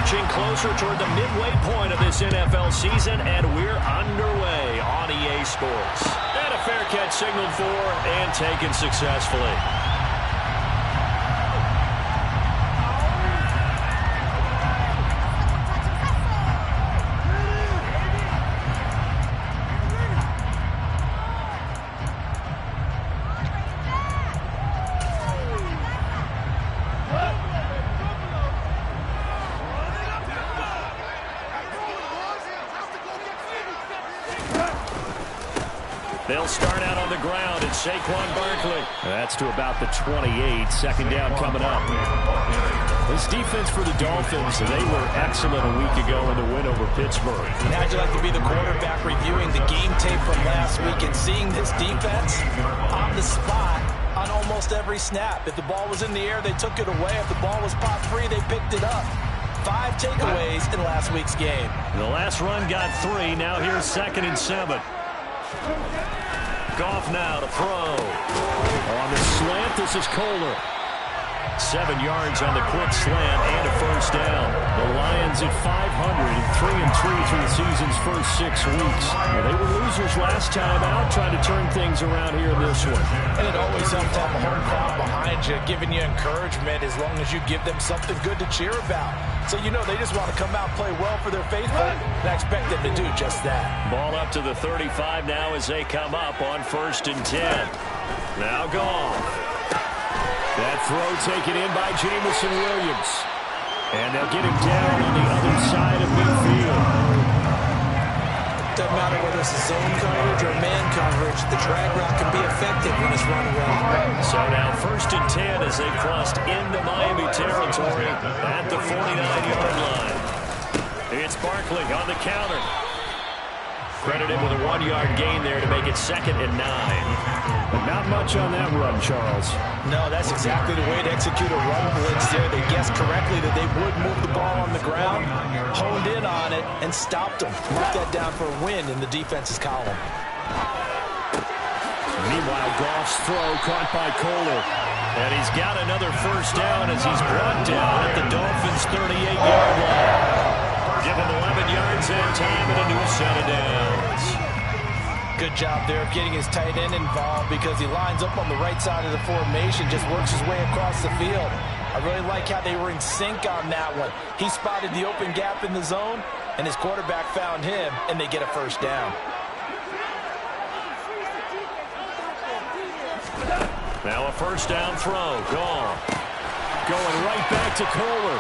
Marching closer toward the midway point of this NFL season, and we're underway on EA Sports. And a fair catch signaled for and taken successfully. They'll start out on the ground. It's Saquon Barkley. That's to about the 28. Second down coming up. This defense for the Dolphins, they were excellent a week ago in the win over Pittsburgh. How'd you like to be the quarterback reviewing the game tape from last week and seeing this defense on the spot on almost every snap? If the ball was in the air, they took it away. If the ball was pop free, they picked it up. 5 takeaways in last week's game. The last run got 3. Now here's 2nd and 7. Goff now to throw. On the slant, this is Kohler. 7 yards on the quick slant and a first down. The Lions at 500 and 3-3 through the season's first 6 weeks. Well, they were losers last time out, trying to turn things around here in this one. And it always helps to have a home crowd behind you, giving you encouragement as long as you give them something good to cheer about. So you know they just want to come out and play well for their faithful, and I expect them to do just that. Ball up to the 35 now as they come up on 1st and 10. Now Goff. That throw taken in by Jameson Williams. And they'll get him down on the other side of midfield. Doesn't matter whether it's a zone coverage or man coverage, the drag route can be effective when it's run well. So now 1st and 10 as they crossed into Miami territory at the 49-yard line. It's Barkley on the counter. Credited with a 1-yard gain there to make it 2nd and 9. But not much on that run, Charles. No, that's exactly the way to execute a run blitz there. They guessed correctly that they would move the ball on the ground, honed in on it, and stopped them. Marked that down for a win in the defense's column. Meanwhile, Goff's throw caught by Kohler. And he's got another first down as he's brought down at the Dolphins' 38-yard line. Give him 11 yards and time and a new set of downs. Good job there of getting his tight end involved because he lines up on the right side of the formation, just works his way across the field. I really like how they were in sync on that one. He spotted the open gap in the zone, and his quarterback found him, and they get a first down. Now a first down throw. Gone. Going right back to Kohler.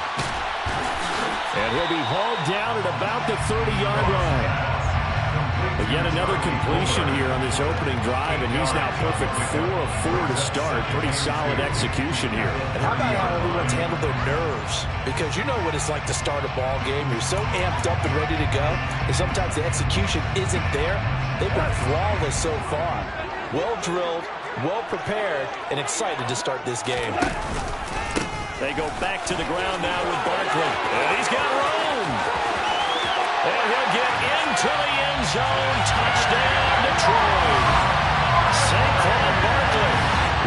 And he'll be hauled down at about the 30-yard line. But yet another completion here on this opening drive, and he's now perfect 4 of 4 to start. Pretty solid execution here. And how about how everyone's handled their nerves? Because you know what it's like to start a ball game. You're so amped up and ready to go, and sometimes the execution isn't there. They've been flawless so far. Well drilled, well prepared, and excited to start this game. They go back to the ground now with Barkley. And he's got room. And he'll get into the end zone. Touchdown, Detroit. Saquon Barkley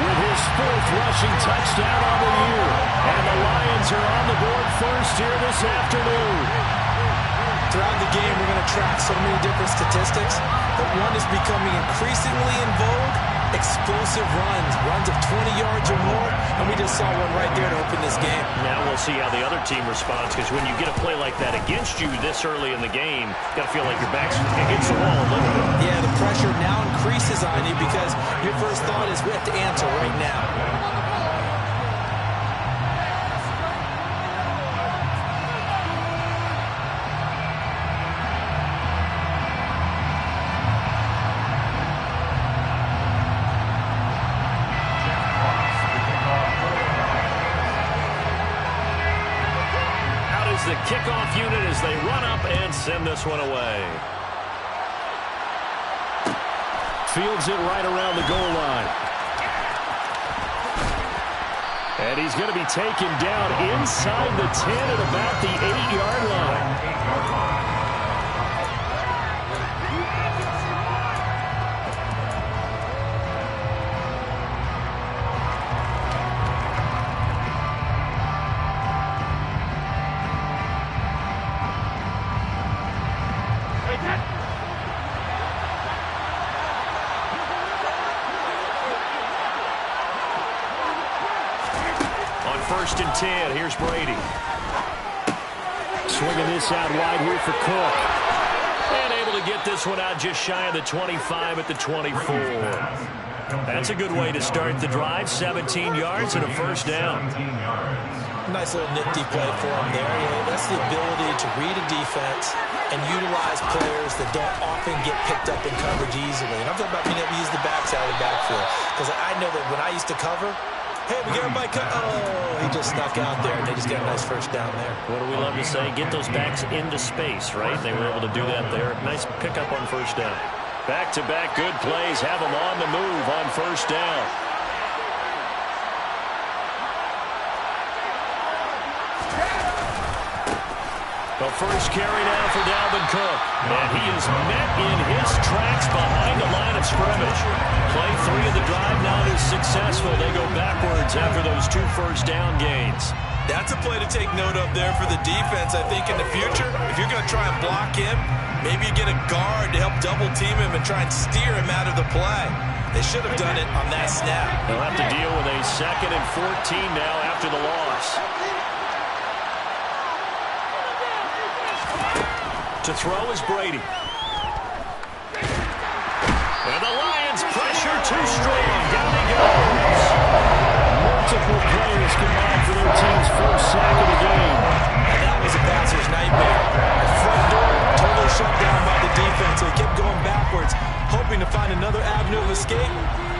with his 4th rushing touchdown on the year. And the Lions are on the board first here this afternoon. Throughout the game, we're going to track so many different statistics, but one is becoming increasingly in vogue: explosive runs of 20 yards or more, and we just saw one right there to open this game. Now we'll see how the other team responds, because when you get a play like that against you this early in the game, you got to feel like your back's against the wall a little bit. Yeah, the pressure now increases on you because your first thought is we have to answer right now. The kickoff unit as they run up and send this one away. Fields it right around the goal line. And he's going to be taken down inside the 10 at about the 8-yard line. 1st and 10. Here's Brady. Swinging this out wide here for Cook. And able to get this one out just shy of the 25 at the 24. That's a good way to start the drive. 17 yards and a 1st down. Nice little nifty play for him there. That's the ability to read a defense and utilize players that don't often get picked up in coverage easily. And I'm talking about being able to use the backside of the backfield. Because I know that when I used to cover, hey, we got everybody cut. Oh, he just snuck out there, and they just got a nice 1st down there. What do we love to say? Get those backs into space, right? They were able to do that there. Nice pickup on 1st down. Back-to-back good plays have them on the move on 1st down. The first carry now for Dalvin Cook. And he is met in his tracks behind the line of scrimmage. Play 3 of the drive now is successful. They go backwards after those 2 1st down gains. That's a play to take note of there for the defense. I think in the future, if you're going to try and block him, maybe you get a guard to help double team him and try and steer him out of the play. They should have done it on that snap. They'll have to deal with a 2nd and 14 now after the loss. To throw is Brady. And the Lions pressure too strong. Down he goes. Multiple players combined for their team's 1st sack of the game. And that was a passer's nightmare. The front door totally shut down by the defense. They kept going backwards, hoping to find another avenue of escape.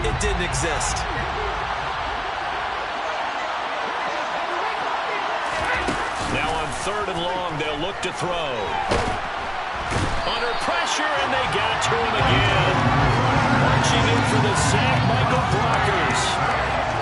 It didn't exist. Now on 3rd and long, they'll look to throw. Under pressure, and they got to him again. Marching in for the sack, Michael Brockers.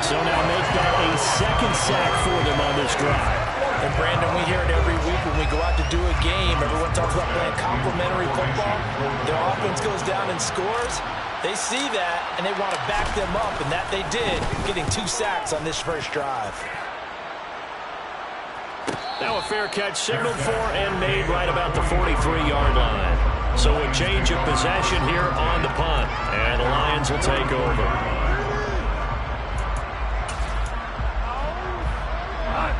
So now make that a 2nd sack for them on this drive. And Brandon, we hear it every week when we go out to do a game. Everyone talks about playing complementary football. Their offense goes down and scores. They see that, and they want to back them up, and that they did, getting 2 sacks on this 1st drive. Now a fair catch signaled for and made right about the 43-yard line. So a change of possession here on the punt. And the Lions will take over.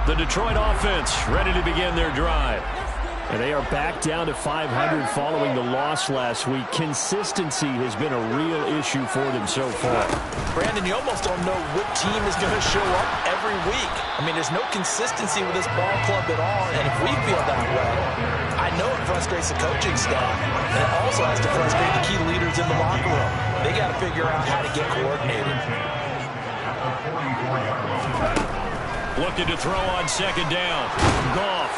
The Detroit offense ready to begin their drive. And they are back down to 500 following the loss last week. Consistency has been a real issue for them so far. Brandon, you almost don't know what team is going to show up every week. I mean, there's no consistency with this ball club at all, and if we feel that way, I know it frustrates the coaching staff, and it also has to frustrate the key leaders in the locker room. They got to figure out how to get coordinated. Looking to throw on 2nd down. Goff.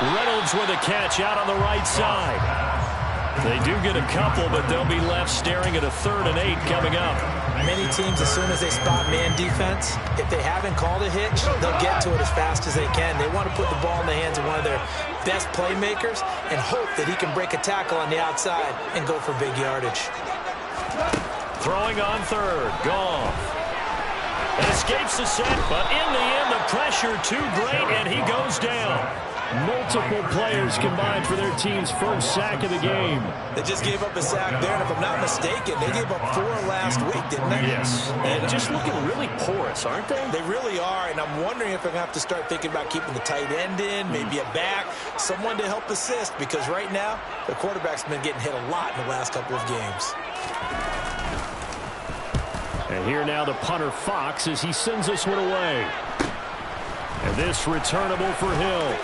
Reynolds with a catch out on the right side. They do get a couple, but they'll be left staring at a 3rd and 8 coming up. Many teams, as soon as they spot man defense, if they haven't called a hitch, they'll get to it as fast as they can. They want to put the ball in the hands of one of their best playmakers and hope that he can break a tackle on the outside and go for big yardage. Throwing on 3rd. Goff. It escapes the set, but in the end, the pressure too great, and he goes down. Multiple players combined for their team's 1st sack of the game. They just gave up a sack there, and if I'm not mistaken, they gave up 4 last week, didn't they? Yes. And just looking really porous, aren't they? They really are, and I'm wondering if I'm going to have to start thinking about keeping the tight end in, maybe a back, someone to help assist, because right now, the quarterback's been getting hit a lot in the last couple of games. And here now the punter Fox as he sends this one away. And this returnable for Hill.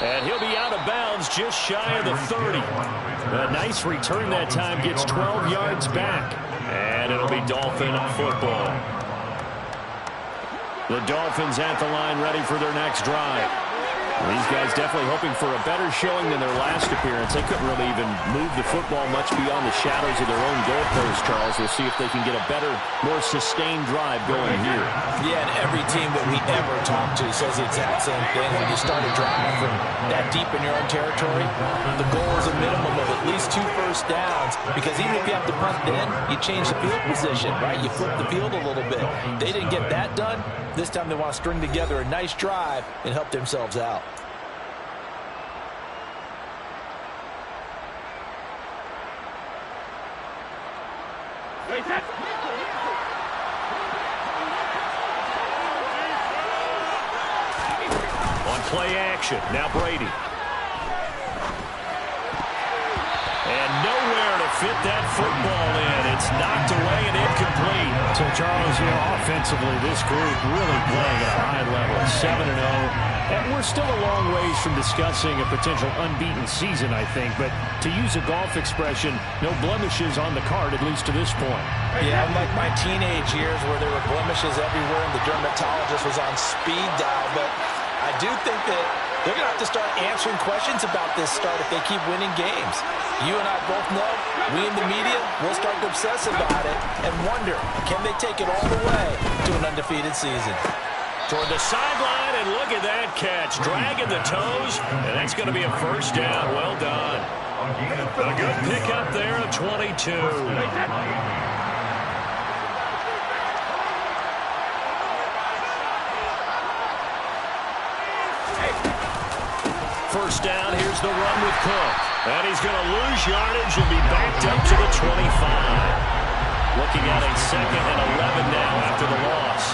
And he'll be out of bounds just shy of the 30. A nice return that time, gets 12 yards back. And it'll be Dolphin football. The Dolphins at the line ready for their next drive. These guys definitely hoping for a better showing than their last appearance. They couldn't really even move the football much beyond the shadows of their own goalpost, Charles. We'll see if they can get a better, more sustained drive going here. Yeah, and every team that we ever talk to says the exact same thing. When you start a drive from that deep in your own territory, the goal is a minimum of at least 2 first downs, because even if you have to punt then, you change the field position, right? You flip the field a little bit. They didn't get that done. This time they want to string together a nice drive and help themselves out. play action. Now Brady. And nowhere to fit that football in. It's knocked away and incomplete. So, Charles, offensively, this group really playing at a high level. 7-0. And we're still a long ways from discussing a potential unbeaten season, I think. But to use a golf expression, no blemishes on the card, at least to this point. Yeah, unlike my teenage years where there were blemishes everywhere and the dermatologist was on speed dial. But I do think that they're going to have to start answering questions about this start if they keep winning games. You and I both know, we in the media will start to obsess about it and wonder, can they take it all the way to an undefeated season? Toward the sideline, and look at that catch. Dragging the toes, and that's going to be a first down. Well done. A good pickup there of 22. First down, here's the run with Cook. And he's going to lose yardage and be backed up to the 25. Looking at a 2nd and 11 now after the loss.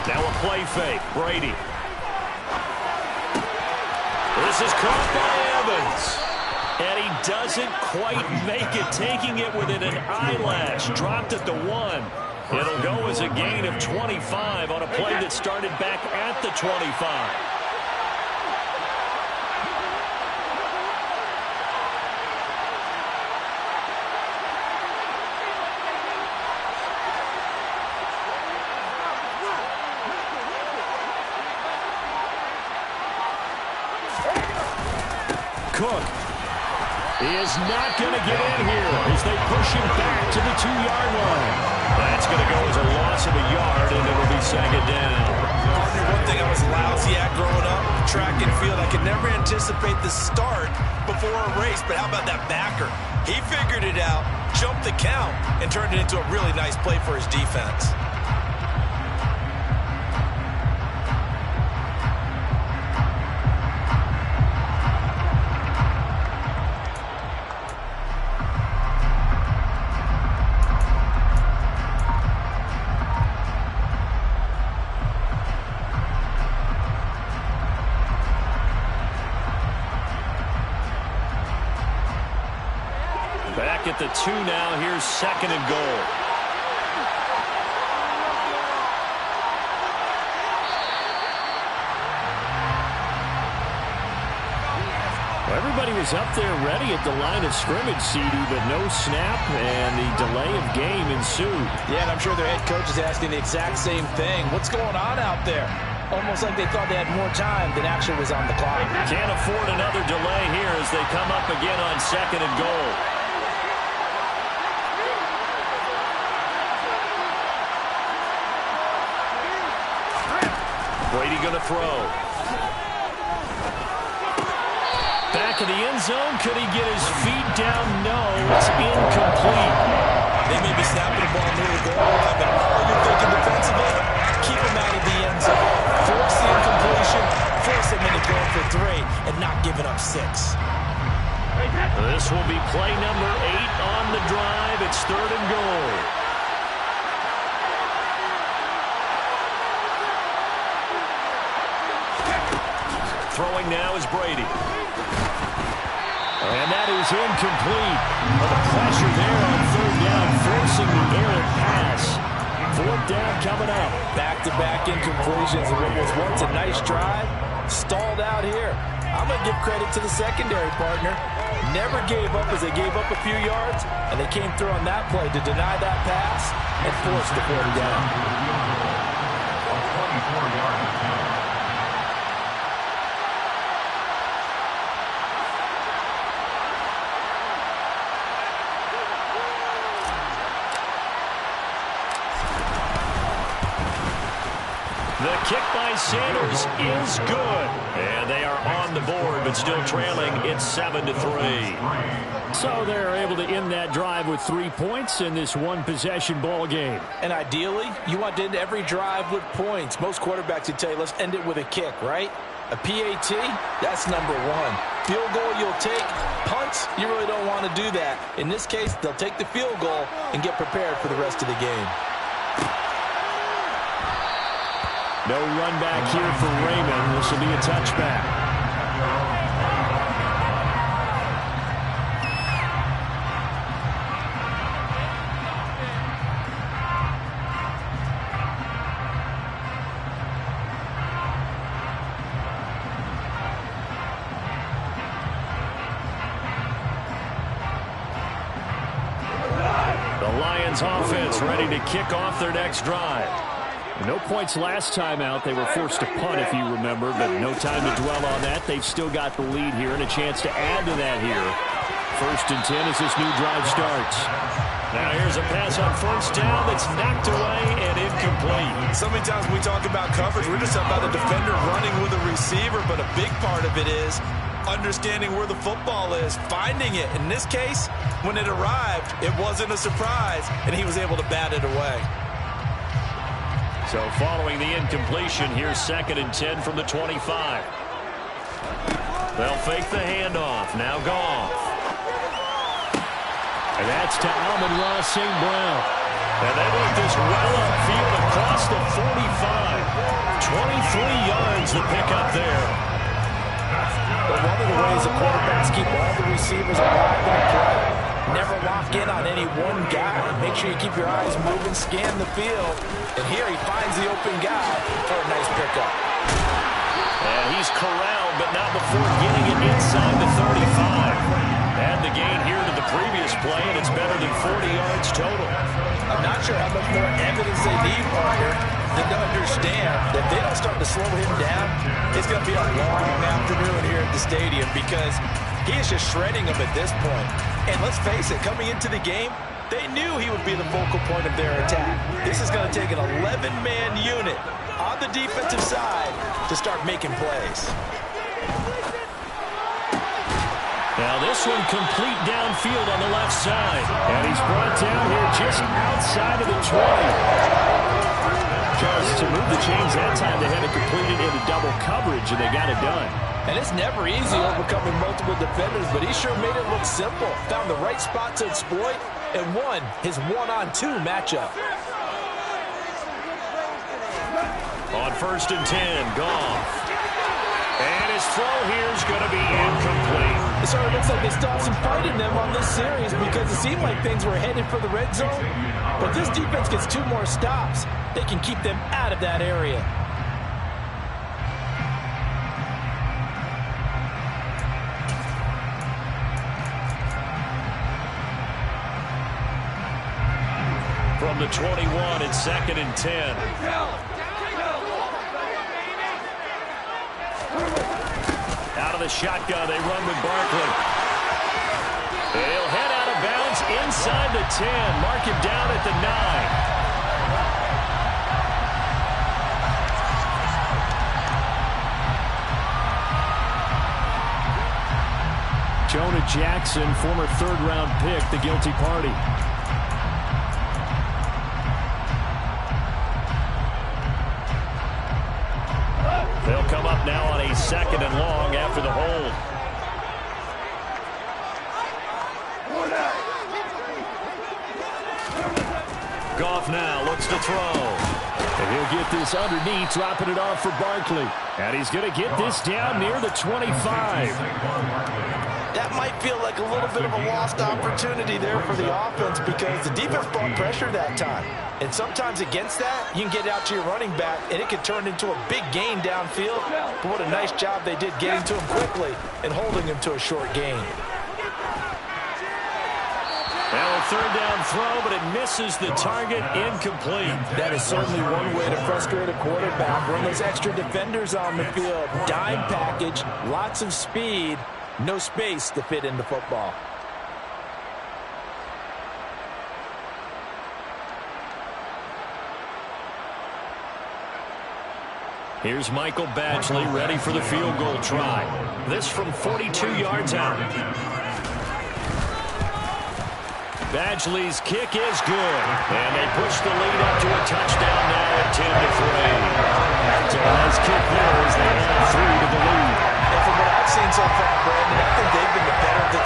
Now a play fake. Brady. This is caught by Evans. And he doesn't quite make it, taking it within an eyelash. Dropped at the 1. It'll go as a gain of 25 on a play that started back at the 25. Cook. He is not going to get in here as they push him back to the 2-yard line. That's going to go as a loss of a yard, and it'll be 2nd down. Partner, one thing I was lousy at growing up, track and field, I could never anticipate the start before a race, but how about that backer? He figured it out, jumped the count, and turned it into a really nice play for his defense. Back at the 2 now. Here's 2nd and goal. Well, everybody was up there ready at the line of scrimmage, CD, but no snap, and the delay of game ensued. Yeah, and I'm sure their head coach is asking the exact same thing. What's going on out there? Almost like they thought they had more time than actually was on the clock. Can't afford another delay here as they come up again on 2nd and goal. Brady going to throw. Back in the end zone. Could he get his feet down? No, it's incomplete. They may be snapping the ball near the goal line, but all you're thinking defensively, keep him out of the end zone. Force the incompletion, force him into going for 3, and not giving up 6. This will be play number 8 on the drive. It's 3rd and goal. Throwing now is Brady. And that is incomplete. Well, the pressure there on 3rd down, forcing the errant pass. 4th down coming up. Back-to-back incompletions of what was once a nice drive. Stalled out here. I'm going to give credit to the secondary, partner. Never gave up as they gave up a few yards, and they came through on that play to deny that pass and force the 4th down. 24-yard attempt. The kick by Sanders is good. And they are on the board, but still trailing. It's 7-3. So they're able to end that drive with 3 points in this one-possession ball game. And ideally, you want to end every drive with points. Most quarterbacks would tell you, let's end it with a kick, right? A PAT, that's number 1. Field goal you'll take. Punts, you really don't want to do that. In this case, they'll take the field goal and get prepared for the rest of the game. No run back here for Raymond. This will be a touchback. Offense ready to kick off their next drive. No points last time out. They were forced to punt, if you remember, but no time to dwell on that. They've still got the lead here and a chance to add to that here. 1st and 10 as this new drive starts. Now here's a pass on 1st down that's knocked away and incomplete. So many times we talk about coverage, we're just about a defender running with a receiver, but a big part of it is understanding where the football is, finding it. In this case, when it arrived, it wasn't a surprise, and he was able to bat it away. So following the incompletion, here's 2nd and 10 from the 25. They'll fake the handoff. Now Goff. And that's to Amon-Ra St. Brown. And they work this well upfield across the 45. 23 yards the pickup there. But one of the ways the quarterbacks keep all the receivers alive in the play, never lock in on any one guy. Make sure you keep your eyes moving, scan the field. And here he finds the open guy for a nice pickup. And he's corralled, but not before getting it inside the 35. Add the gain here to the previous play, and it's better than 40 yards total. I'm not sure how much more evidence they need, partner, than to understand that if they don't start to slow him down, it's going to be a long afternoon here at the stadium because he is just shredding them at this point. And let's face it, coming into the game, they knew he would be the focal point of their attack. This is going to take an 11-man unit on the defensive side to start making plays. Now this one complete downfield on the left side. And he's brought down here just outside of the 20. Charles, to move the chains that time, they had it completed into double coverage, and they got it done. And it's never easy overcoming multiple defenders, but he sure made it look simple. Found the right spot to exploit and won his one-on-two matchup. On 1st and 10, Goff. And his throw here is going to be incomplete. It sort of looks like they still have some fight in them on this series because it seemed like things were headed for the red zone. But this defense gets 2 more stops. They can keep them out of that area. From the 21, it's 2nd and 10. Out of the shotgun, they run with Barkley. He'll head out of bounds inside the 10. Mark him down at the 9. Jonah Jackson, former 3rd-round pick, the guilty party. They'll come up now on a 2nd and long after the hold. Goff now looks to throw. And he'll get this underneath, dropping it off for Barkley. And he's going to get this down near the 25. That might feel like a little bit of a lost opportunity there for the offense because the defense brought pressure that time. And sometimes against that, you can get out to your running back, and it can turn into a big gain downfield. But what a nice job they did getting to him quickly and holding him to a short gain. Now a 3rd down throw, but it misses the target, incomplete. That is certainly one way to frustrate a quarterback. Run those extra defenders on the field. Dime package, lots of speed. No space to fit into football. Here's Michael Badgley ready for the field goal try. This from 42 yards out. Badgley's kick is good. And they push the lead up to a touchdown now at 10-3. So a nice kick there as they add 3 to the lead. And from what I've seen so far, Brandon,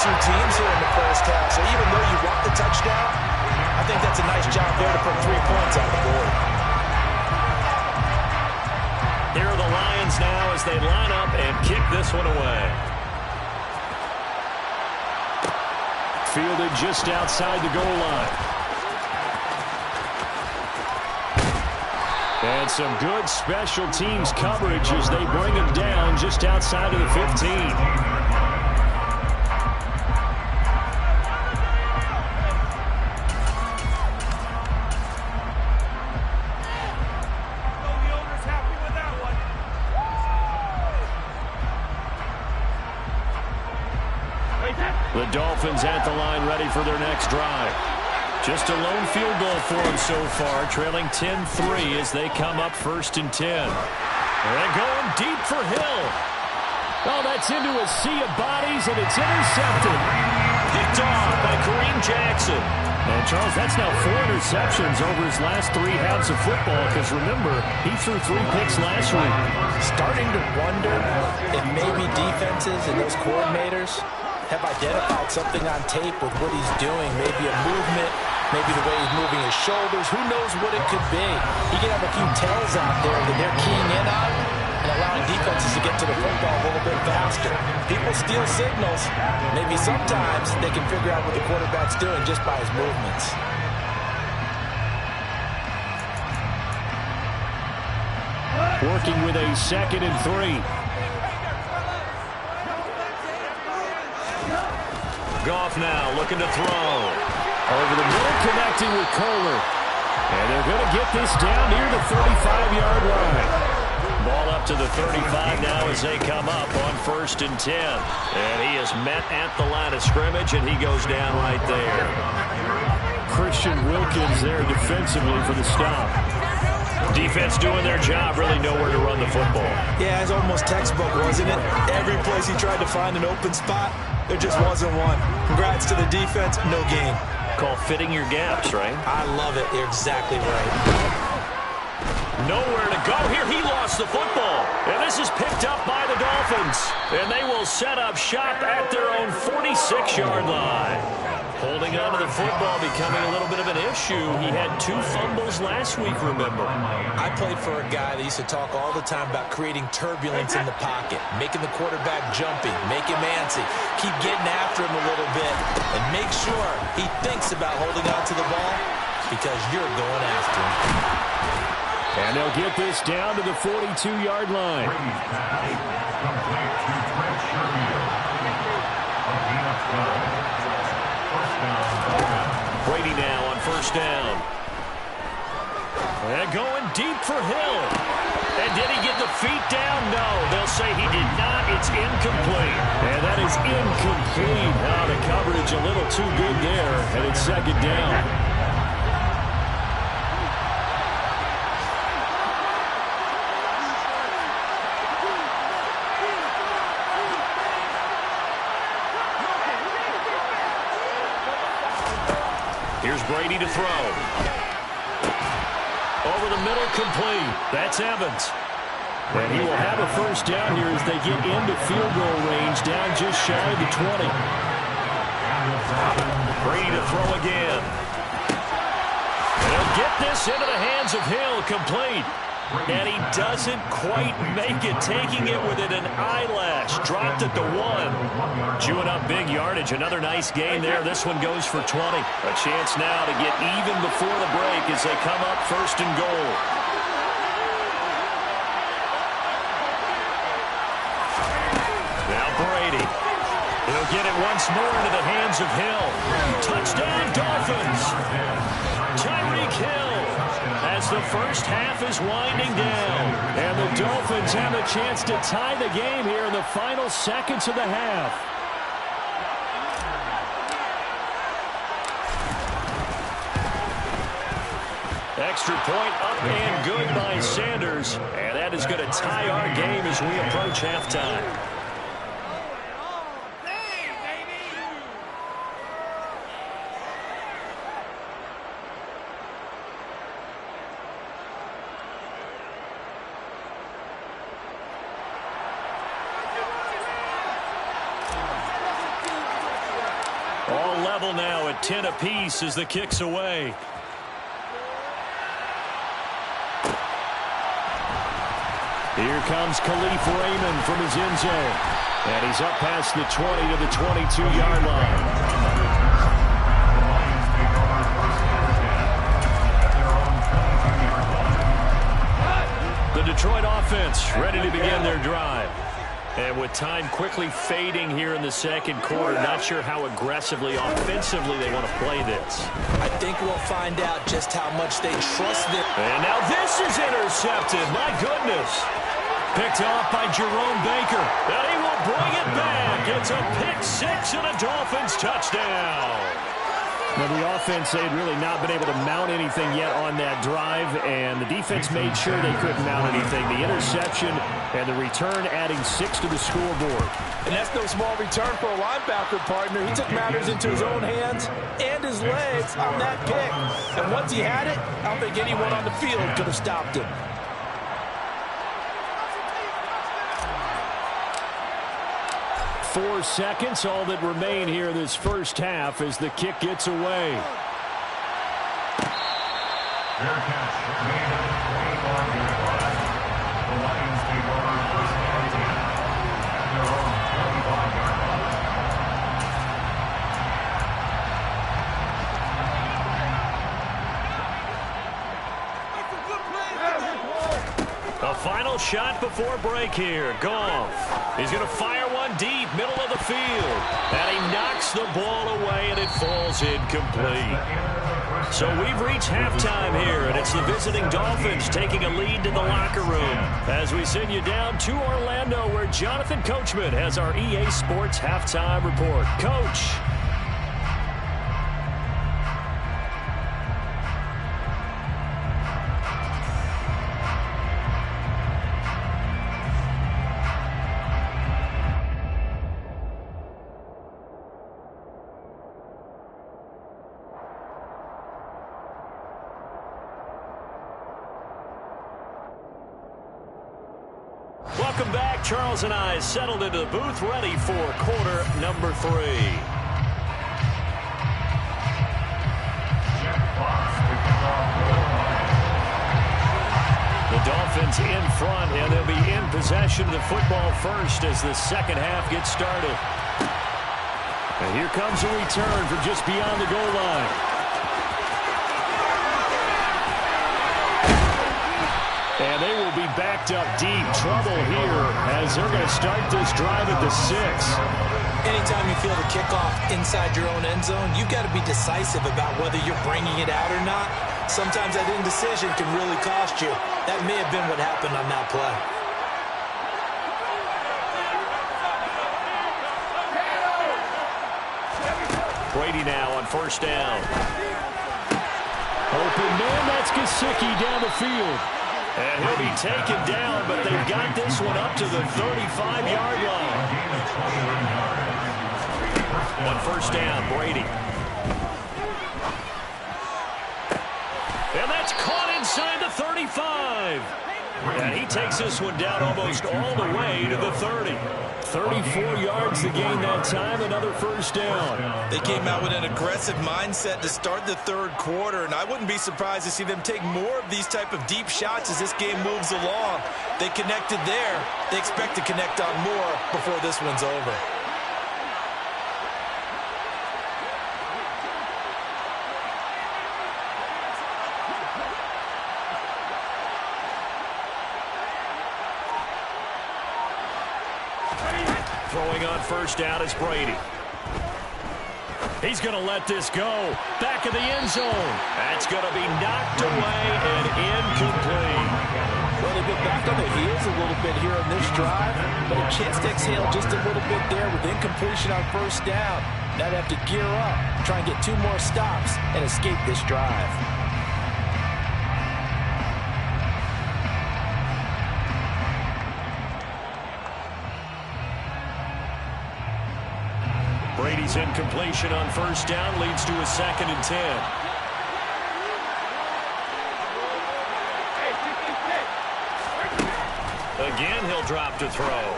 two teams here in the first half. So even though you want the touchdown, I think that's a nice job there to put 3 points on the board. Here are the Lions now as they line up and kick this one away. Fielded just outside the goal line. And some good special teams coverage as they bring him down just outside of the 15. The Dolphins at the line ready for their next drive. Just a lone field goal for them so far, trailing 10-3 as they come up 1st and 10. And going deep for Hill. Oh, that's into a sea of bodies, and it's intercepted. Picked off by Kareem Jackson. And, Charles, that's now 4 interceptions over his last 3 halves of football, because, remember, he threw 3 picks last week. Starting to wonder if maybe defenses and those coordinators have identified something on tape with what he's doing. Maybe a movement, maybe the way he's moving his shoulders. Who knows what it could be? He could have a few tells out there that they're keying in on and allowing defenses to get to the football a little bit faster. People steal signals. Maybe sometimes they can figure out what the quarterback's doing just by his movements. Working with a 2nd and 3. Goff now looking to throw. Over the middle, connecting with Kohler. And they're going to get this down near the 35-yard line. Ball up to the 35 now as they come up on 1st and 10. And he is met at the line of scrimmage, and he goes down right there. Christian Wilkins there defensively for the stop. Defense doing their job, really nowhere to run the football. Yeah, it's almost textbook, wasn't it? Every place he tried to find an open spot, there just wasn't one. Congrats to the defense, no gain. Called fitting your gaps, right? I love it. You're exactly right. Nowhere to go here. He lost the football. And this is picked up by the Dolphins. And they will set up shop at their own 46-yard line. Holding on to the football becoming a little bit of an issue. He had 2 fumbles last week, remember. I played for a guy that used to talk all the time about creating turbulence in the pocket, making the quarterback jumpy, make him antsy, keep getting after him a little bit, and make sure he thinks about holding on to the ball because you're going after him. And they'll get this down to the 42-yard line. Brady now on 1st down. And going deep for Hill. And did he get the feet down? No. They'll say he did not. It's incomplete. And that is incomplete. Now the coverage a little too good there. And it's 2nd down. Here's Brady to throw. Over the middle, complete. That's Evans. And he will have a 1st down here as they get into field goal range, down just shy of the 20. Brady to throw again. And he'll get this into the hands of Hill, complete. And he doesn't quite make it, taking it within an eyelash. Dropped at the 1. Chewing up big yardage. Another nice gain there. This one goes for 20. A chance now to get even before the break as they come up 1st and goal. Now Brady. He'll get it once more into the hands of Hill. Touchdown, Dolphins. Tyreek Hill. As the first half is winding down. And the Dolphins have a chance to tie the game here in the final seconds of the half. Extra point up and good by Sanders. And that is going to tie our game as we approach halftime. level now at 10 apiece as the kick's away. Here comes Khalif Raymond from his end zone. And he's up past the 20 to the 22-yard line. The Detroit offense ready to begin their drive. And with time quickly fading here in the second quarter, not sure how aggressively, offensively they want to play this. I think we'll find out just how much they trust them. And now this is intercepted. My goodness. Picked off by Jerome Baker. And he will bring it back. It's a pick six and a Dolphins touchdown. Now, the offense, they had really not been able to mount anything yet on that drive, and the defense made sure they couldn't mount anything. The interception and the return adding 6 to the scoreboard. And that's no small return for a linebacker, partner. He took matters into his own hands and his legs on that pick. And once he had it, I don't think anyone on the field could have stopped him. 4 seconds, all that remain here this first half as the kick gets away. A final shot before break here. Goff. He's going to fire one deep, middle of the field. And he knocks the ball away, and it falls incomplete. So we've reached halftime here, and it's the visiting Dolphins taking a lead to the locker room as we send you down to Orlando, where Jonathan Coachman has our EA Sports halftime report. Coach. Welcome back. Charles and I settled into the booth, ready for quarter number 3. The Dolphins in front, and they'll be in possession of the football first as the second half gets started. And here comes a return from just beyond the goal line. And they will be backed up deep. Trouble here as they're going to start this drive at the 6. Anytime you feel the kickoff inside your own end zone, you've got to be decisive about whether you're bringing it out or not. Sometimes that indecision can really cost you. That may have been what happened on that play. Brady now on first down. Open man, that's Gesicki down the field. And he'll be taken down, but they've got this one up to the 35-yard line. On first down, Brady. And that's caught inside the 35. And he takes this one down almost all the way to the 30. 34 yards to gain that time, another first down. They came out with an aggressive mindset to start the third quarter, and I wouldn't be surprised to see them take more of these type of deep shots as this game moves along. They connected there. They expect to connect on more before this one's over. Throwing on first down is Brady. He's going to let this go. Back of the end zone. That's going to be knocked away and incomplete. Well, they've been back on their heels a little bit here on this drive, but a chance to exhale just a little bit there with incompletion on first down. Now they have to gear up, try and get 2 more stops, and escape this drive. Brady's incompletion on first down leads to a 2nd and 10. Again, he'll drop to throw.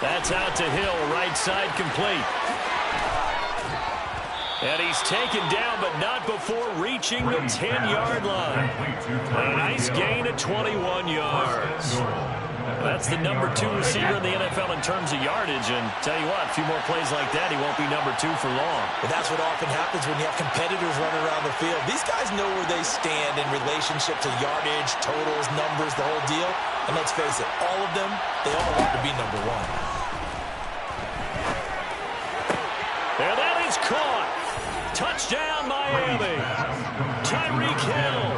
That's out to Hill, right side complete. And he's taken down, but not before reaching the 10-yard line. A nice gain of 21 yards. That's the number 2 receiver in the NFL in terms of yardage. And tell you what, a few more plays like that, he won't be number 2 for long. But that's what often happens when you have competitors running around the field. These guys know where they stand in relationship to yardage, totals, numbers, the whole deal. And let's face it, all of them, they all want to be number 1. And that is caught. Touchdown, Miami. Tyreek Hill.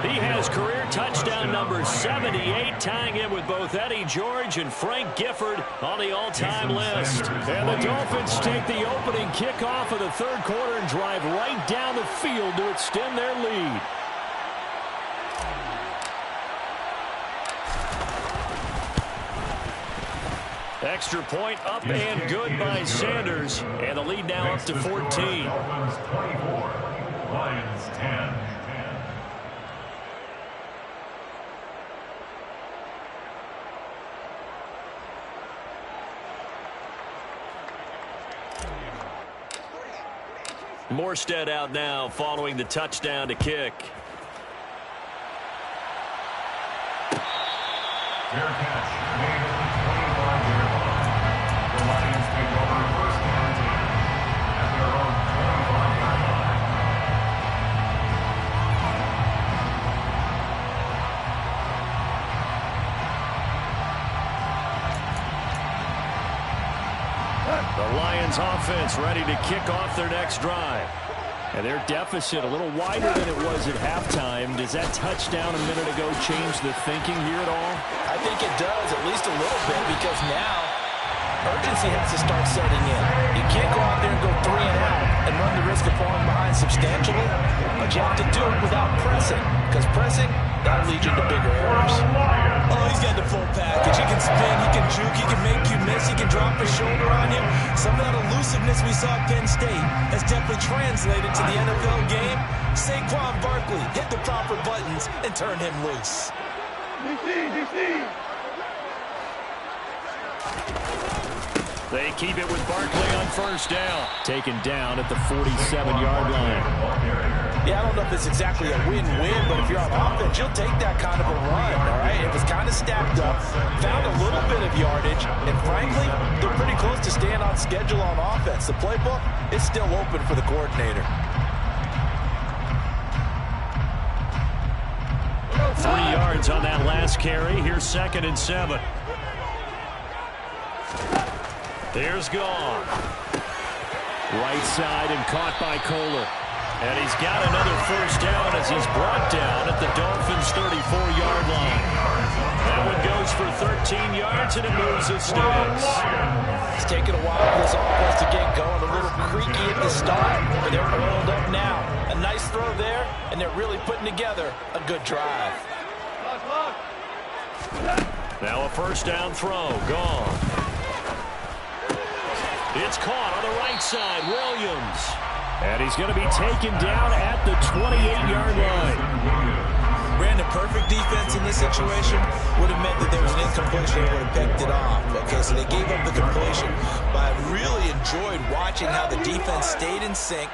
He has career touchdown number 78, tying him with both Eddie George and Frank Gifford on the all-time list. And the Dolphins take the opening kickoff of the third quarter and drive right down the field to extend their lead. Extra point up and good by Sanders. And the lead now up to 14. Dolphins 24, Lions 10. Morstead out now following the touchdown to kick. Fair catch made at the 25-yard line. The Lions take over first and 10 at their own 25-yard line. The Lions offense ready to kick off their next drive. And their deficit a little wider than it was at halftime. Does that touchdown a minute ago change the thinking here at all? I think it does, at least a little bit, because now urgency has to start setting in. You can't go out there and go 3 and out and run the risk of falling behind substantially, but you have to do it without pressing, because pressing, that'll lead you to bigger errors. Oh, he's got the full package. He can spin, he can juke, he can make you miss, he can drop his shoulder on you. Some of that elusiveness we saw at Penn State has definitely translated to the NFL game. Saquon Barkley hit the proper buttons and turn him loose. They keep it with Barkley on first down. Taken down at the 47-yard line. Yeah, I don't know if it's exactly a win-win, but if you're on offense, you'll take that kind of a run, all right? It was kind of stacked up, found a little bit of yardage, and frankly, they're pretty close to staying on schedule on offense. The playbook is still open for the coordinator. 3 yards on that last carry. Here's 2nd and 7. There's gone. Right side and caught by Kohler. And he's got another first down as he's brought down at the Dolphins' 34-yard line. That one goes for 13 yards, and it moves the sticks. It's taken a while for this offense to get going. A little creaky at the start, but they're oiled up now. A nice throw there, and they're really putting together a good drive. Now a first down throw. Gone. It's caught on the right side. Williams. And he's going to be taken down at the 28-yard line. Brandon, perfect defense in this situation would have meant that there was an incompletion and would have picked it off. Okay, so they gave up the completion. But I really enjoyed watching how the defense stayed in sync,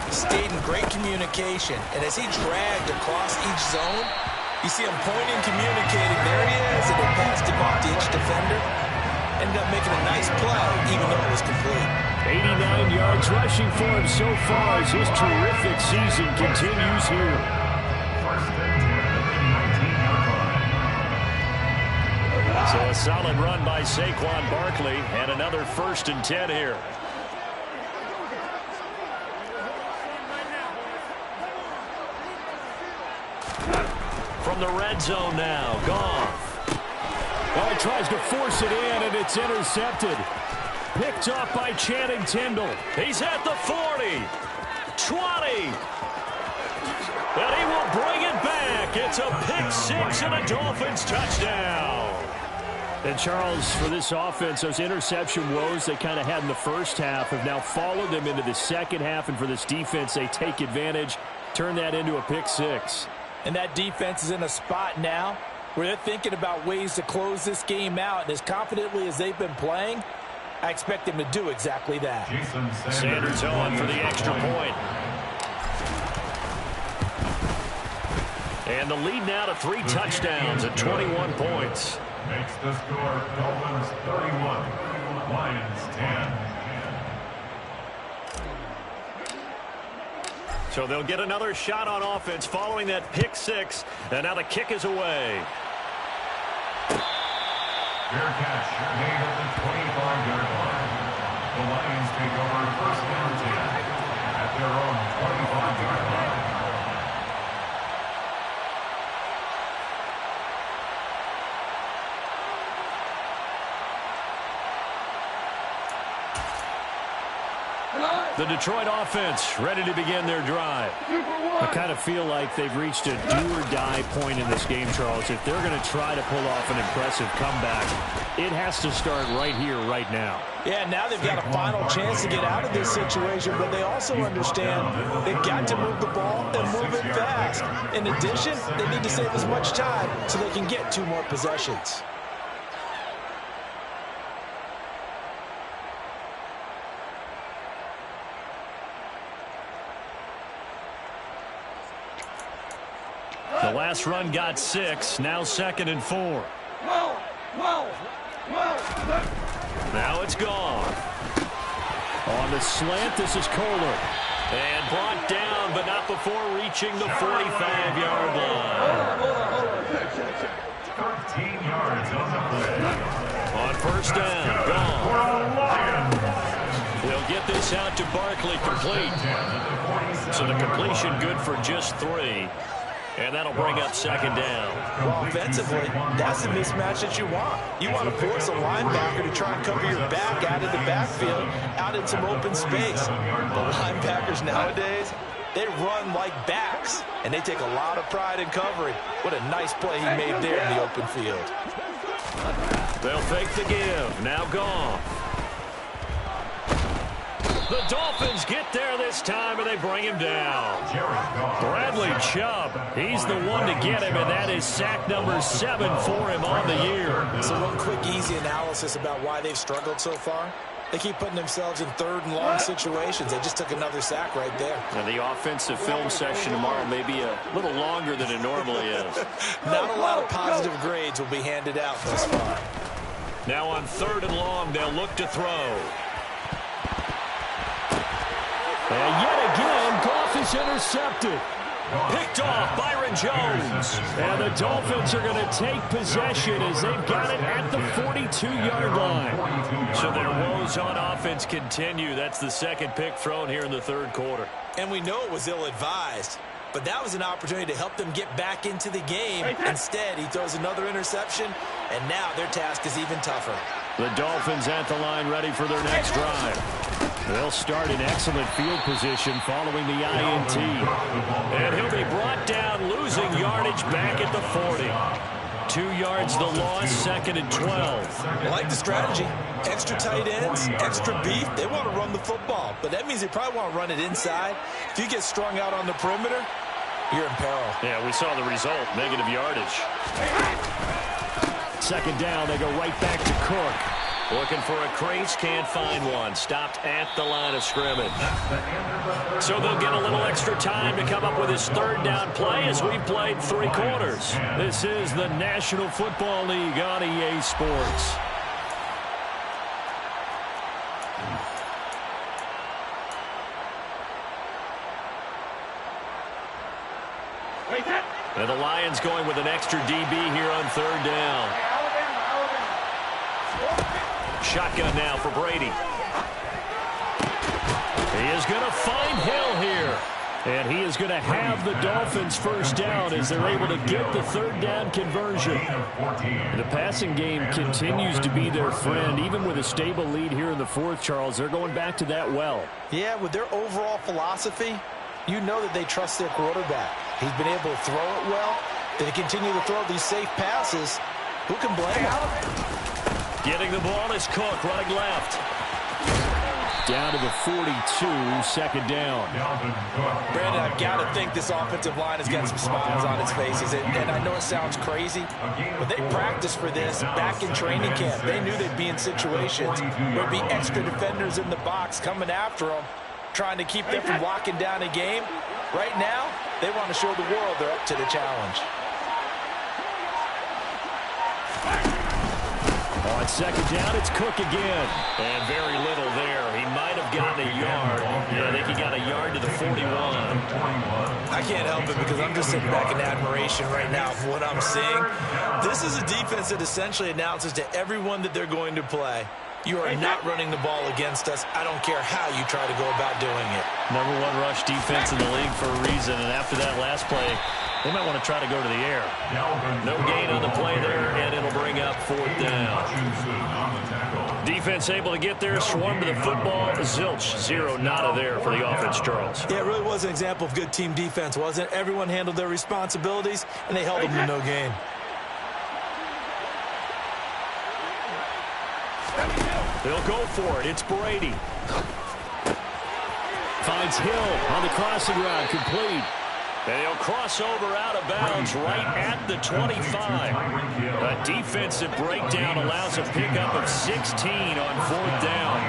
stayed in great communication. And as he dragged across each zone, you see him pointing, communicating. There he is, and they passed him off to each defender. Ended up making a nice play, even though it was complete. 89 yards rushing for him so far as his terrific season continues here. First and 10 at the 19-yard line. So a solid run by Saquon Barkley, and another 1st and 10 here. From the red zone now, Goff. Well, he tries to force it in, and it's intercepted. Picked up by Channing Tindall. He's at the 40, 20, and he will bring it back. It's a pick 6 and a Dolphins touchdown. And Charles, for this offense, those interception woes they kind of had in the first half have now followed them into the second half, and for this defense, they take advantage, turn that into a pick 6. And that defense is in a spot now where they're thinking about ways to close this game out, and as confidently as they've been playing, I expect him to do exactly that. Sanders on for the extra point. And the lead now to 3 touchdowns at 21 points. Makes the score Dolphins 31, Lions 10. So they'll get another shot on offense following that pick 6. And now the kick is away. Fair catch made at the 25-yard line. The Lions take over first down 10 at their own 25-yard line. The Detroit offense ready to begin their drive. I kind of feel like they've reached a do-or-die point in this game, Charles. If they're going to try to pull off an impressive comeback, it has to start right here, right now. Yeah, now they've got a final chance to get out of this situation, but they also understand they've got to move the ball and move it fast. In addition, they need to save as much time so they can get 2 more possessions. The last run got 6. Now 2nd and 4. Now it's gone. On the slant, this is Kohler. And brought down, but not before reaching the 45-yard line. 13 yards on the play. On first down, gone. They'll get this out to Barkley, complete. So the completion good for just 3. And that'll bring up 2nd down. Well, offensively, that's the mismatch that you want. You want to force a linebacker to try and cover your back out of the backfield, out in some open space. The linebackers nowadays, they run like backs, and they take a lot of pride in covering. What a nice play he made there in the open field. They'll fake the give. Now gone. The Dolphins get there this time, and they bring him down. Bradley Chubb, he's the one to get him, and that is sack number 7 for him on the year. So one quick, easy analysis about why they've struggled so far. They keep putting themselves in 3rd and long situations. They just took another sack right there. And the offensive film section tomorrow may be a little longer than it normally is. Not a lot of positive grades will be handed out thus far. Now on 3rd and long, they'll look to throw. And yet again, Goff is intercepted. Picked off Byron Jones. And the Dolphins are going to take possession as they've got it at the 42-yard line. So their woes on offense continue. That's the 2nd pick thrown here in the 3rd quarter. And we know it was ill-advised, but that was an opportunity to help them get back into the game. Instead, he throws another interception, and now their task is even tougher. The Dolphins at the line ready for their next drive. They'll start in excellent field position following the INT. And he'll be brought down, losing yardage back at the 40. 2 yards the loss, 2nd and 12. I like the strategy. Extra tight ends, extra beef. They want to run the football, but that means they probably want to run it inside. If you get strung out on the perimeter, you're in peril. Yeah, we saw the result, negative yardage. 2nd down, they go right back to Cook. Looking for a crease, can't find one. Stopped at the line of scrimmage. So they'll get a little extra time to come up with his 3rd down play as we played 3 quarters. This is the National Football League on EA Sports. And the Lions going with an extra DB here on 3rd down. Shotgun now for Brady. He is going to find Hill here. And he is going to have the Dolphins first down as they're able to get the 3rd down conversion. The passing game continues to be their friend. Even with a stable lead here in the 4th, Charles, they're going back to that well. Yeah, with their overall philosophy, you know that they trust their quarterback. He's been able to throw it well. They continue to throw these safe passes. Who can blame him? Getting the ball is Cook, running left. Down to the 42, second down. Brandon, I've got to think this offensive line has got some smiles on its faces. And I know it sounds crazy, but they practiced for this back in training camp. They knew they'd be in situations where there'd be extra defenders in the box coming after them, trying to keep them from locking down a game. Right now, they want to show the world they're up to the challenge. On second down, it's Cook again. And very little there. He might have gotten a yard. Yeah, I think he got a yard to the 41. I can't help it because I'm just sitting back in admiration right now for what I'm seeing. This is a defense that essentially announces to everyone that they're going to play, you are not running the ball against us. I don't care how you try to go about doing it. Number one rush defense in the league for a reason. And after that last play, they might want to try to go to the air. No gain on the play there, and it'll bring up fourth down. Defense able to get there, swarm to the football. Zilch, zero, nada there for the offense, Charles. Yeah, it really was an example of good team defense, wasn't it? Everyone handled their responsibilities, and they held them to no gain. They'll go for it. It's Brady. Finds Hill on the crossing route, complete. And he'll cross over out of bounds right at the 25. A defensive breakdown allows a pickup of 16 on fourth down.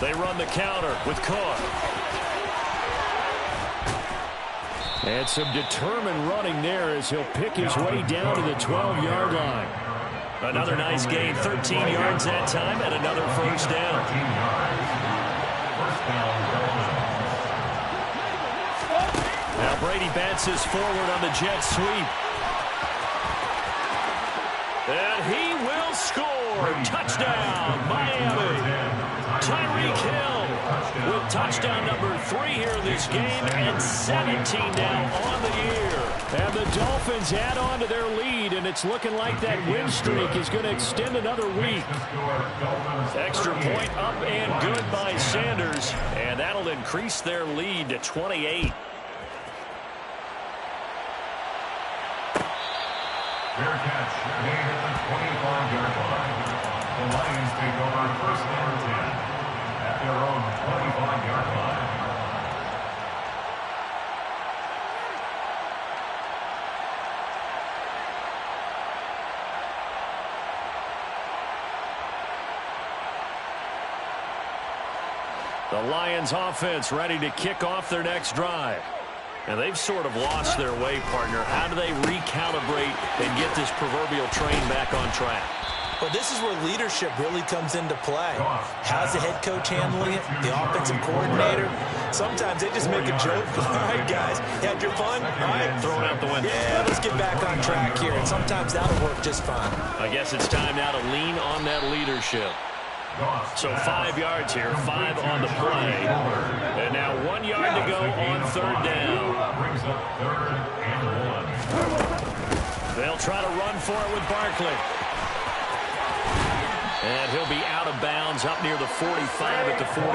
They run the counter with Cook. And some determined running there as he'll pick his way down to the 12-yard line. Another nice gain, 13 yards that time, and another first down. Now Brady bounces forward on the jet sweep. And he will score. Touchdown, Miami. Tyreek Hill with touchdown number 3 here this game, and 17 now on the year. And the Dolphins add on to their lead, and it's looking like that win streak is going to extend another week. Extra point up and good by Sanders, and that'll increase their lead to 28. Fair catch made at the 25-yard line. The Lions take over first down 10 at their own 25-yard line. The Lions offense ready to kick off their next drive. And they've sort of lost their way, partner. How do they recalibrate and get this proverbial train back on track? Well, this is where leadership really comes into play. How's the head coach handling it? The offensive coordinator? Sometimes they just make a joke. All right, guys, had your fun? All right, throw it out the window. Yeah, let's get back on track here. And sometimes that'll work just fine. I guess it's time now to lean on that leadership. So 5 yards here, 5 on the play. And now 1 yard to go on third down. They'll try to run for it with Barkley. And he'll be out of bounds up near the 45 at the 44.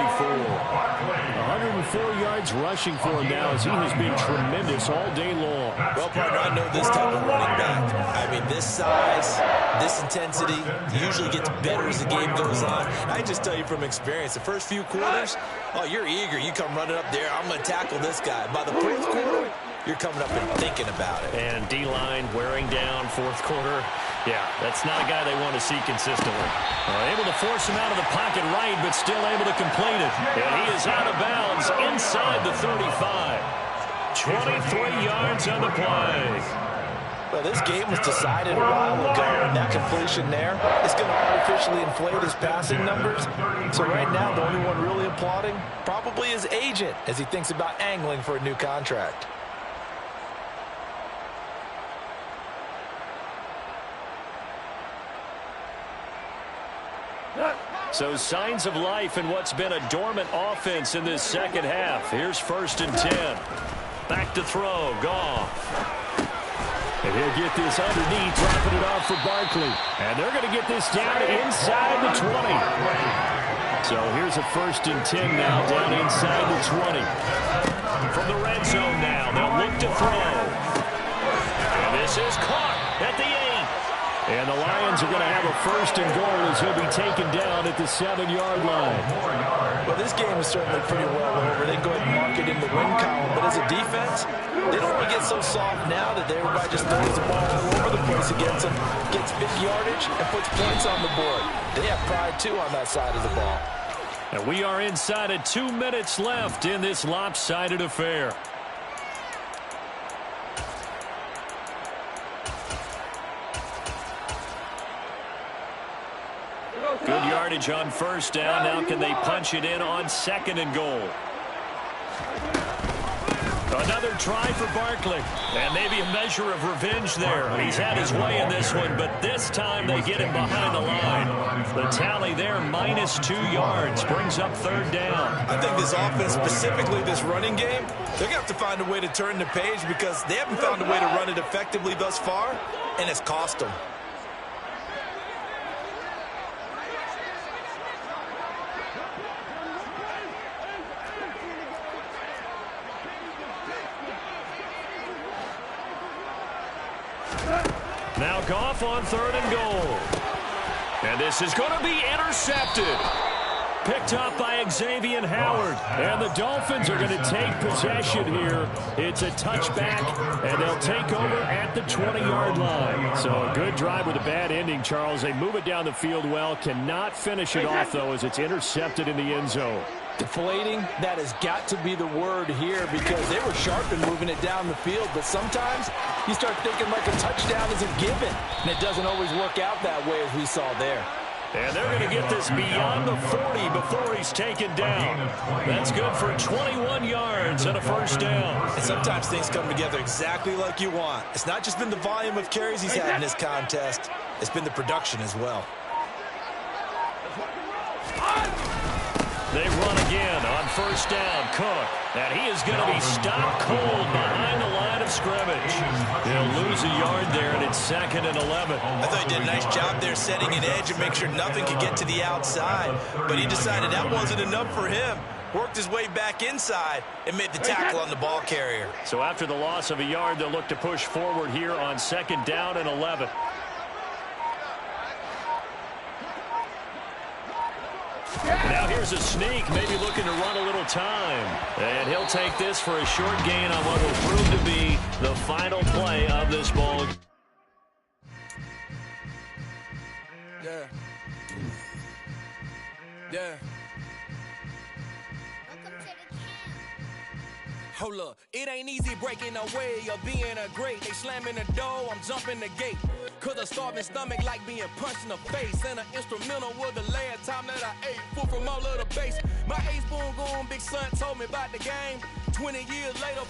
104 yards rushing for him now as he has been tremendous all day long. Well, partner, I know this type of running back. I mean, this size, this intensity usually gets better as the game goes on. I just tell you from experience, the first few quarters, oh, you're eager. You come running up there, I'm going to tackle this guy. By the fourth quarter, you're coming up and thinking about it. And D-line wearing down fourth quarter. Yeah, that's not a guy they want to see consistently. Able to force him out of the pocket right, but still able to complete it. And he is out of bounds inside the 35. 23 yards on the play. Well, this game was decided a while ago, and that completion there is going to artificially inflate his passing numbers. So right now, the only one really applauding probably his agent as he thinks about angling for a new contract. So signs of life in what's been a dormant offense in this second half. Here's 1st and 10. Back to throw. Goff. And he'll get this underneath, dropping it off for Barkley. And they're going to get this down inside the 20. So here's a 1st and 10 now, down inside the 20. From the red zone now, they'll look to throw. And this is caught at the 8. And the Lions are going to have a first and goal as he'll be taken down at the 7-yard line. Well, this game is certainly pretty well over. They can go ahead and mark it in the win column. But as a defense, they don't want to get so soft now that everybody just throws the ball all over the place against them, gets big yardage, and puts points on the board. They have pride, too, on that side of the ball. And we are inside of 2 minutes left in this lopsided affair. Good yardage on first down. Now can they punch it in on second and goal? Another try for Barkley. And maybe a measure of revenge there. He's had his way in this one, but this time they get him behind the line. The tally there, -2 yards, brings up third down. I think this offense, specifically this running game, they're going to have to find a way to turn the page because they haven't found a way to run it effectively thus far, and it's cost them. Now Goff on third and goal. And this is going to be intercepted. Picked up by Xavier Howard. And the Dolphins are going to take possession here. It's a touchback, and they'll take over at the 20-yard line. So a good drive with a bad ending, Charles. They move it down the field well. Cannot finish it off, though, as it's intercepted in the end zone. Deflating, that has got to be the word here because they were sharp in moving it down the field, but sometimes you start thinking like a touchdown is a given, and it doesn't always work out that way as we saw there. And they're going to get this beyond the 40 before he's taken down. That's good for 21 yards and a first down. And sometimes things come together exactly like you want. It's not just been the volume of carries he's had in this contest, it's been the production as well. They run again on first down. Cook. And he is going to be stopped cold behind the line of scrimmage. He'll lose a yard there, and it's second and 11. I thought he did a nice job there setting an edge and make sure nothing could get to the outside. But he decided that wasn't enough for him. Worked his way back inside and made the tackle on the ball carrier. So after the loss of a yard, they'll look to push forward here on second down and 11. Now here's a sneak, maybe looking to run a little time. And he'll take this for a short gain on what will prove to be the final play of this ball. Yeah. Yeah. Hold up, it ain't easy breaking away or being a great. They slamming the door, I'm jumping the gate. Cause a starving stomach like being punched in the face. And an instrumental was the last time that I ate food from all of the base. My ace-boom goon big son told me about the game. 20 years later,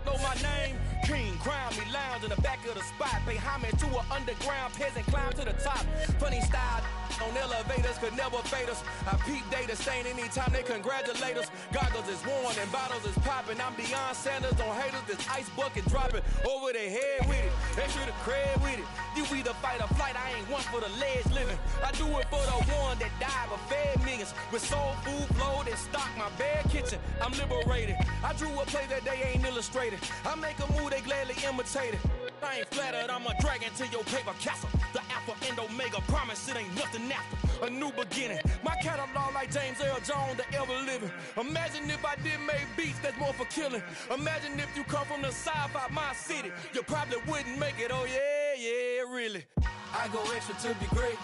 know my name. King, crown me, lounge in the back of the spot. Pay homage to an underground peasant, climb to the top. Funny style on elevators could never fade us. I peep data stain anytime they congratulate us. Goggles is worn and bottles is popping. I'm beyond Sanders on haters, this ice bucket dropping over their head with it. Extra the cred with it. You either fight or flight, I ain't one for the ledge living. I do it for the one that died but fed millions. With soul food flowed and stock my bad kitchen. I'm liberated. I drew a play that they ain't illustrated. I make a move, they gladly imitate it. I ain't flattered, I'm a dragon to your paper castle. The alpha and omega, promise it ain't nothing after. A new beginning. My catalog like James Earl Jones, the ever living. Imagine if I did make beats that's more for killing. Imagine if you come from the south out my city. You probably wouldn't make it, oh yeah, really. I go extra to be great.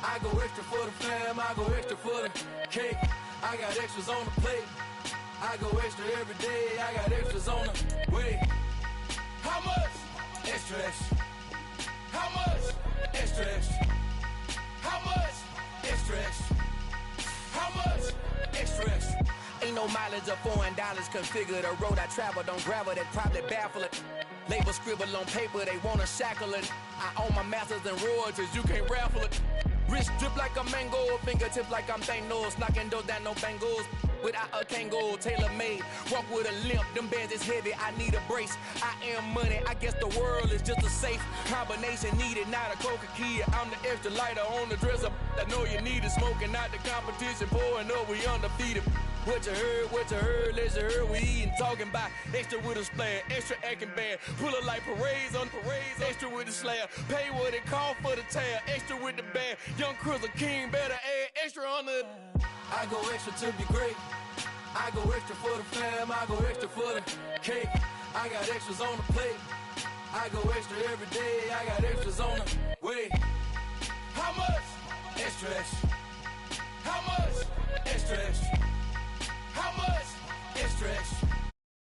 I go extra for the fam, I go extra for the cake. I got extras on the plate. I go extra every day, I got extras on the way. How much? Extra, extra. How much? Extra, extra. How much? Extra, extra. How much? Extra, extra. Ain't no mileage of $4 configure the road I travel. Don't gravel that probably baffle it. Label scribble on paper, they wanna shackle it. I own my masters and royalties, you can't raffle it. Wrist drip like a mango, fingertip like I'm Thanos. Knocking those down, no bangles. Without a Kango, tailor-made. Walk with a limp, them bands is heavy, I need a brace. I am money, I guess the world is just a safe combination needed, not a coca key. I'm the extra lighter on the dresser. I know you need it, smoking out the competition, pouring up, we undefeated. What you heard, let you heard. We eatin', talking about extra with a splash, extra acting bad. Pull it like parades on parades, extra with the slab. Pay what it cost for the tab, extra with the bag. Young Crizzle King, better add extra on the. I go extra to be great. I go extra for the fam, I go extra for the cake. I got extras on the plate. I go extra every day, I got extras on the way. How much? Extra, extra.